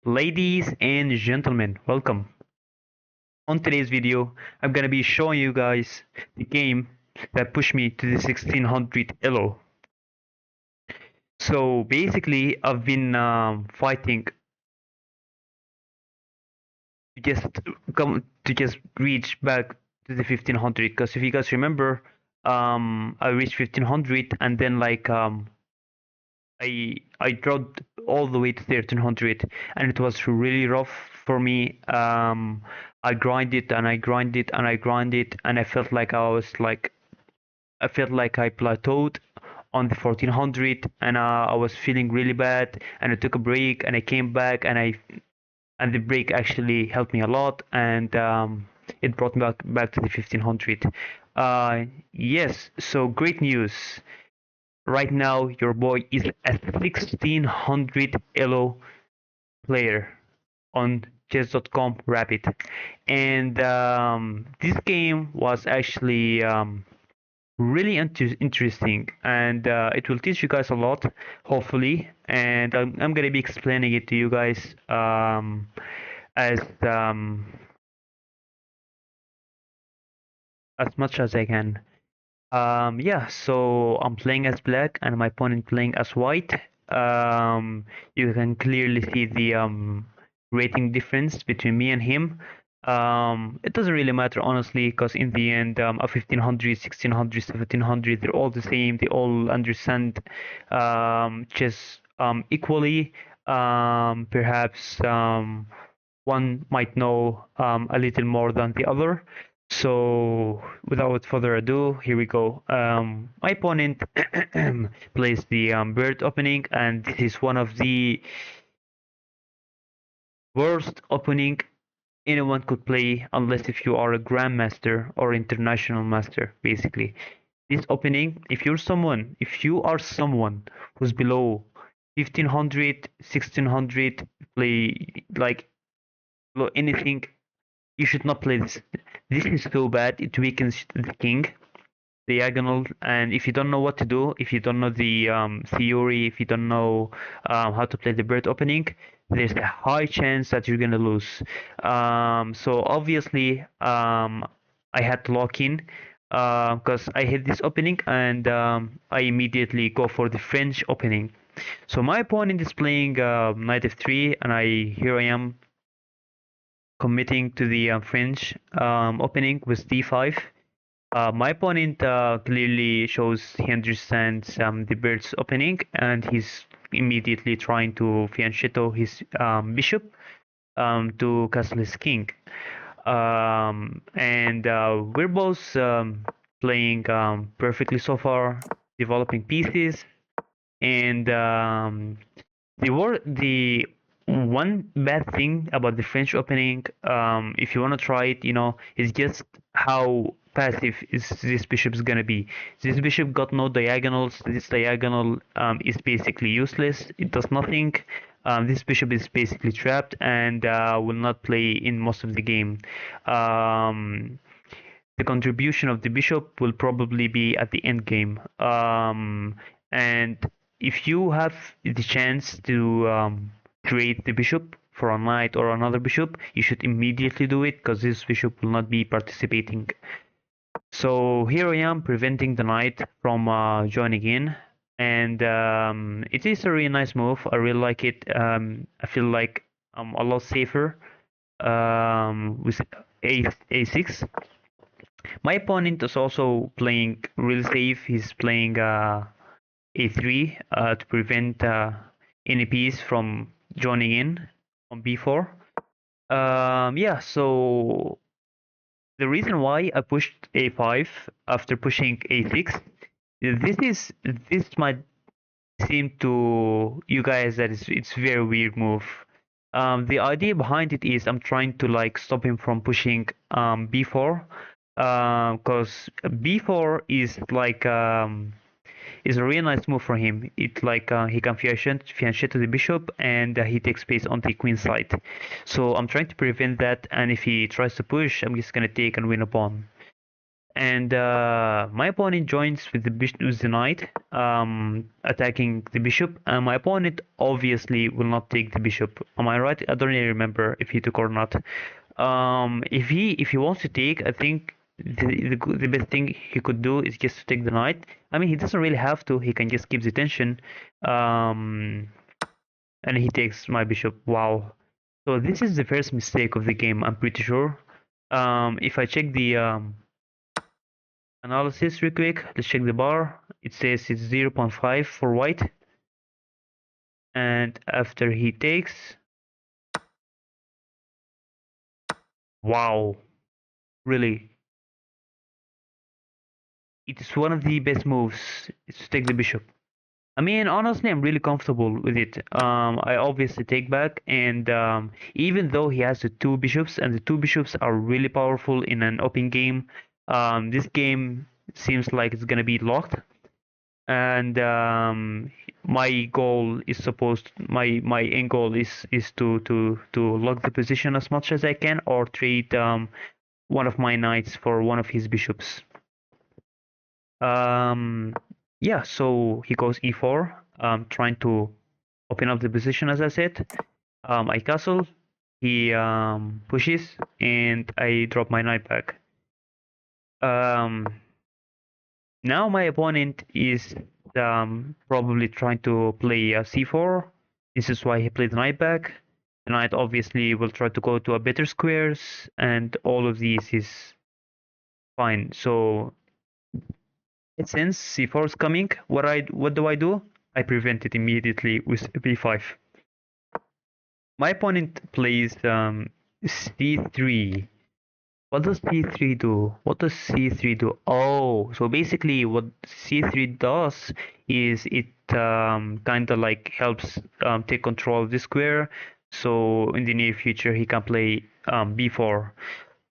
Ladies and gentlemen, welcome. On today's video, I'm gonna be showing you guys the game that pushed me to the 1600 elo. So basically, I've been fighting to just reach back to the 1500. Because if you guys remember, I reached 1500 and then I dropped all the way to 1300, and it was really rough for me. I grinded and I grinded and I grinded, and I felt like I plateaued on the 1400, and I was feeling really bad. And I took a break, and I came back, and the break actually helped me a lot, and it brought me back to the 1500. Yes, so great news. Right now, your boy is a 1600 elo player on chess.com Rapid, and this game was actually really interesting, and it will teach you guys a lot, hopefully. And I'm gonna be explaining it to you guys as um, as much as I can. Yeah, so I'm playing as black and my opponent playing as white. You can clearly see the rating difference between me and him. It doesn't really matter, honestly, because in the end, a 1500, 1600, 1700, they're all the same. They all understand chess equally. Perhaps one might know a little more than the other. So, without further ado, here we go. My opponent plays the bird opening, and this is one of the worst opening anyone could play unless if you are a grandmaster or international master, basically. This opening, if you are someone who's below 1500, 1600, play like below anything, you should not play this. This is so bad, it weakens the king diagonal, and if you don't know what to do, if you don't know the theory, if you don't know how to play the bird opening, there's a high chance that you're gonna lose. So obviously, I had to lock in because I hit this opening, and I immediately go for the French opening. So my opponent is playing knight f3, and here I am committing to the French opening with d5. My opponent clearly shows he understands the bird's opening, and he's immediately trying to fianchetto his bishop to castle his king. And we're both playing perfectly so far, developing pieces. And the one bad thing about the French opening, if you want to try it, is just how passive is this bishop's gonna be. This bishop got no diagonals. This diagonal is basically useless. It does nothing. This bishop is basically trapped and will not play in most of the game. The contribution of the bishop will probably be at the end game. And if you have the chance to trade the bishop for a knight or another bishop, you should immediately do it because this bishop will not be participating. So here I am preventing the knight from joining in, and it is a really nice move. I really like it. I feel like I'm a lot safer with a6. My opponent is also playing really safe. He's playing a3 to prevent any piece from joining in on b4. Yeah, so the reason why I pushed a5 after pushing a6, this might seem to you guys that it's very weird move. The idea behind it is I'm trying to like stop him from pushing b4, because b4 is a really nice move for him. It like he can fianchetto the bishop, and he takes space on the queen side. So I'm trying to prevent that, and if he tries to push, I'm just gonna take and win a pawn. And my opponent joins with the bishop, with the knight, attacking the bishop. And my opponent obviously will not take the bishop. Am I right? I don't really remember if he took or not. If he wants to take, I think the best thing he could do is just to take the knight. I mean, he doesn't really have to. He can just keep the tension. Um, and he takes my bishop. Wow. So this is the first mistake of the game, I'm pretty sure. If I check the analysis real quick, let's check the bar. It says it's 0.5 for white. And after he takes, wow, really, it is one of the best moves is to take the bishop. I mean, honestly, I'm really comfortable with it. I obviously take back, and even though he has the two bishops, and the two bishops are really powerful in an open game, this game seems like it's gonna be locked. And my goal is my end goal is to lock the position as much as I can, or trade one of my knights for one of his bishops. Um, yeah, so he goes e4, trying to open up the position as I said. I castle, he pushes, and I drop my knight back. Um, Now my opponent is probably trying to play c4. This is why he played knight back. The knight obviously will try to go to a better squares, and all of these is fine. So since c4 is coming, what do I do? I prevent it immediately with b5. My opponent plays c3. What does C3 do? What does C3 do? Oh, so basically what C3 does is it kind of like helps take control of the square. So in the near future he can play B4.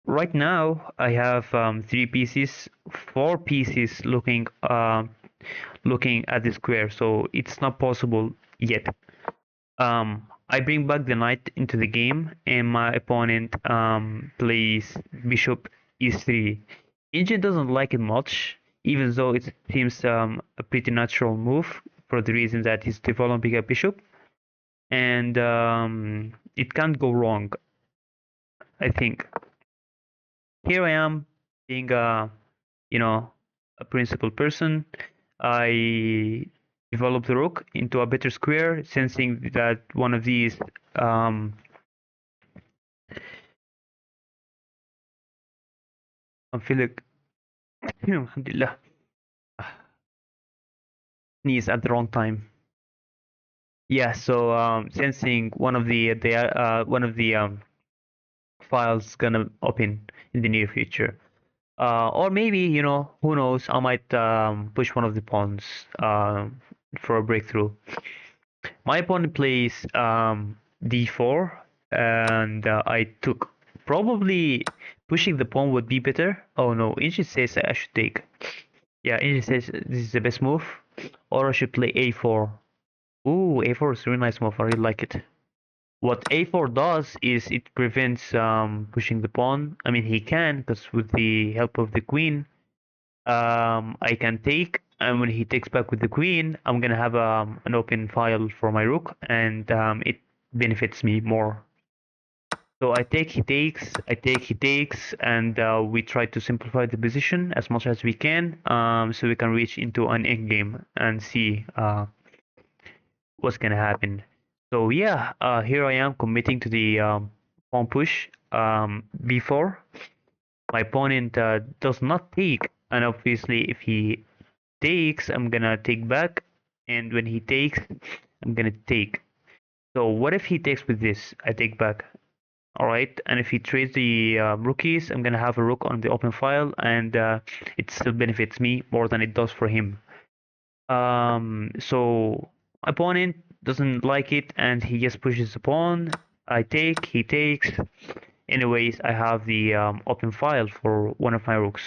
Right now I have three pieces, four pieces looking at the square. So it's not possible yet. I bring back the knight into the game, and my opponent plays bishop e3. Engine doesn't like it much, even though it seems a pretty natural move for the reason that he's developing a bishop, and it can't go wrong. I think here I am being you know a principled person. I develop the rook into a better square, sensing that one of these um, I'm feeling alhamdulillah sneeze at the wrong time. Yeah, so sensing one of the files gonna open in the near future. Or maybe, who knows, I might push one of the pawns for a breakthrough. My opponent plays d4, and I took. Probably pushing the pawn would be better. Oh no, Inji says I should take. Yeah, Inji says this is the best move. Or I should play a4. Ooh, a4 is a really nice move. I really like it. What a4 does is it prevents pushing the pawn. I mean, he can, because with the help of the queen, I can take. And when he takes back with the queen, I'm gonna have an open file for my rook, and it benefits me more. So I take, he takes, I take, he takes, and we try to simplify the position as much as we can, so we can reach into an endgame and see what's gonna happen. So yeah, here I am committing to the pawn push b4. My opponent does not take, and obviously if he takes, I'm gonna take back, and when he takes, I'm gonna take. So what if he takes with this? I take back. All right, and if he trades the rookies, I'm gonna have a rook on the open file, and it still benefits me more than it does for him. So opponent doesn't like it, and he just pushes the pawn. I take, he takes. Anyways, I have the open file for one of my rooks.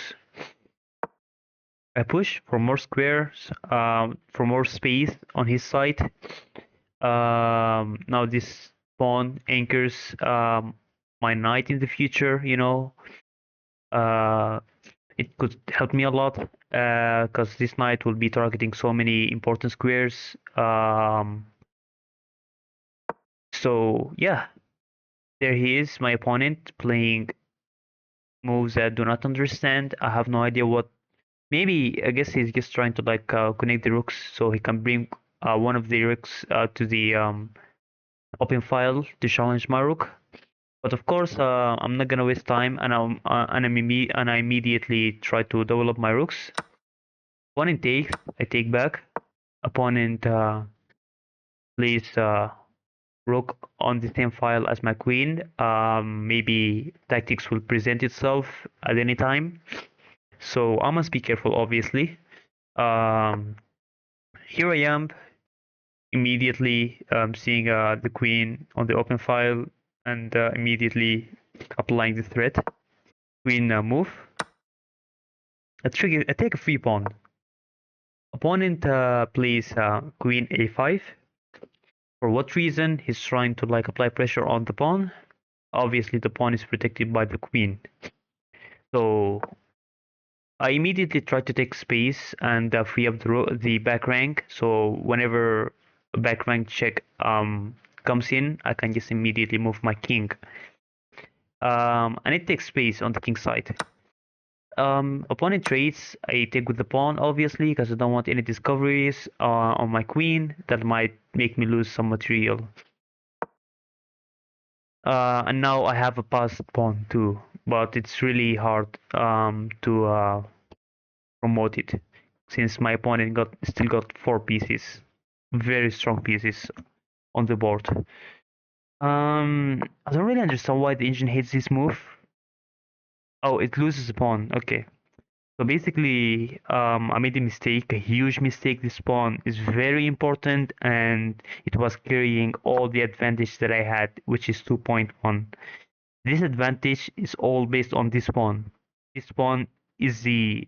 I push for more squares, for more space on his side. Now this pawn anchors my knight in the future, uh, it could help me a lot because this knight will be targeting so many important squares. So yeah, there he is, my opponent playing moves that I do not understand. I have no idea what. Maybe I guess he's just trying to like connect the rooks so he can bring one of the rooks to the open file to challenge my rook. But of course, I'm not gonna waste time, and I immediately try to develop my rooks. Opponent takes, I take back. Opponent plays rook on the same file as my queen. Maybe tactics will present itself at any time, so I must be careful, obviously. Um, Here I am, immediately seeing the queen on the open file and immediately applying the threat. Queen move. I take a free pawn. Opponent plays queen a5. For what reason? He's trying to like apply pressure on the pawn. Obviously, the pawn is protected by the queen. So I immediately try to take space and free up the back rank. So whenever a back rank check comes in, I can just immediately move my king. And it takes space on the king side. Opponent trades, I take with the pawn, obviously, because I don't want any discoveries on my queen that might make me lose some material. And now I have a passed pawn too, but it's really hard to promote it since my opponent still got 4 pieces, very strong pieces on the board. I don't really understand why the engine hates this move. Oh, it loses a pawn. Okay. So basically, I made a mistake, a huge mistake. This pawn is very important, and it was carrying all the advantage that I had, which is 2.1. This advantage is all based on this pawn. This pawn is the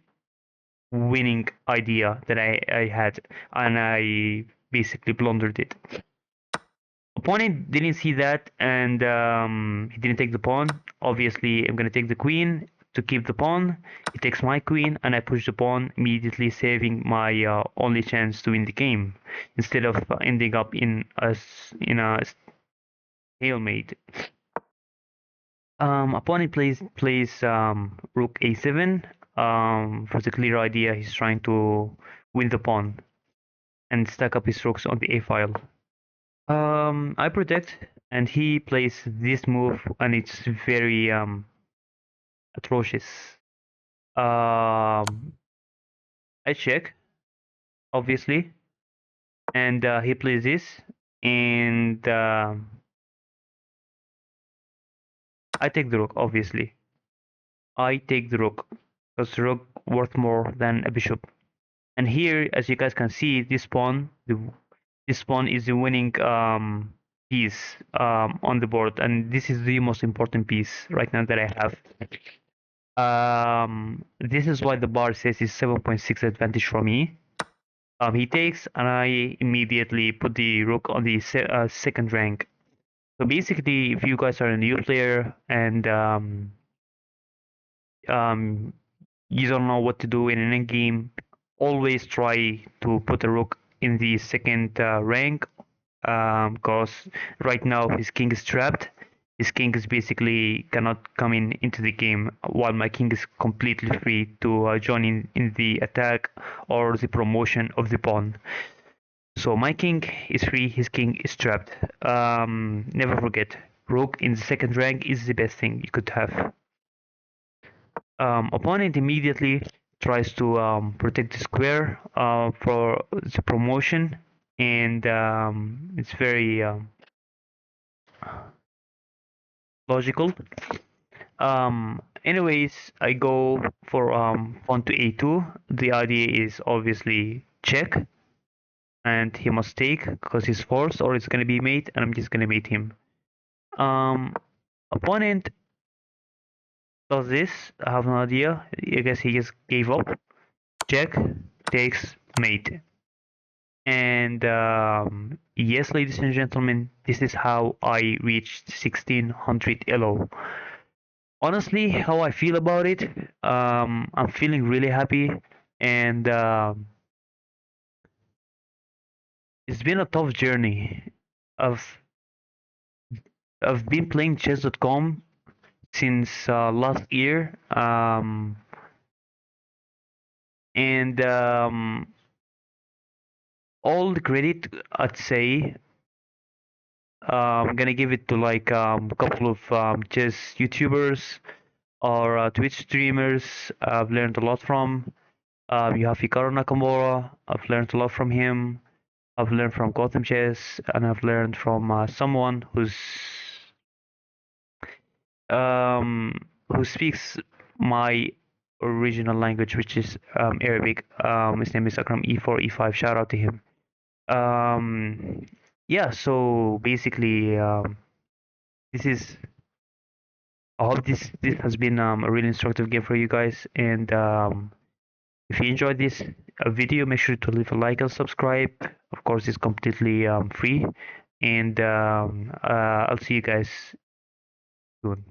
winning idea that I had, and I basically blundered it. Opponent didn't see that, and he didn't take the pawn. Obviously, I'm gonna take the queen to keep the pawn. He takes my queen, and I push the pawn, immediately saving my only chance to win the game, instead of ending up in a stalemate. Opponent plays rook a7. For the clear idea, he's trying to win the pawn and stack up his rooks on the a file. I protect, and he plays this move, and it's very atrocious. I check, obviously, and he plays this, and I take the rook, obviously. I take the rook, because the rook worth more than a bishop. And here, as you guys can see, this pawn is the winning piece on the board, and this is the most important piece right now that I have. This is why the bar says it's 7.6 advantage for me. He takes, and I immediately put the rook on the second rank. So basically, if you guys are a new player and um, you don't know what to do in an endgame, always try to put a rook in the second rank, because right now his king is trapped. His king is basically cannot come into the game, while my king is completely free to join in the attack or the promotion of the pawn. So my king is free, his king is trapped. Never forget, rook in the second rank is the best thing you could have. Opponent immediately tries to protect the square for the promotion, and it's very logical. Anyways, I go for pawn to a2. The idea is obviously check, and he must take because he's forced, or it's gonna be mate, and I'm just gonna mate him. Um, Opponent does this. I have no idea. I guess he just gave up. Check, takes, mate. And yes, ladies and gentlemen, this is how I reached 1600 elo Honestly, how I feel about it, I'm feeling really happy, and it's been a tough journey. I've I've been playing chess.com since last year, and all the credit I'd say I'm gonna give it to like a couple of chess YouTubers or Twitch streamers I've learned a lot from. You have Hikaru Nakamura. I've learned a lot from him. I've learned from Gotham Chess, and I've learned from someone um, who speaks my original language, which is Arabic. His name is Akram E4 E5. Shout out to him. Um, yeah. So basically, this is. I hope this has been a really instructive game for you guys, and if you enjoyed this video, make sure to leave a like and subscribe. Of course, it's completely free. And I'll see you guys soon.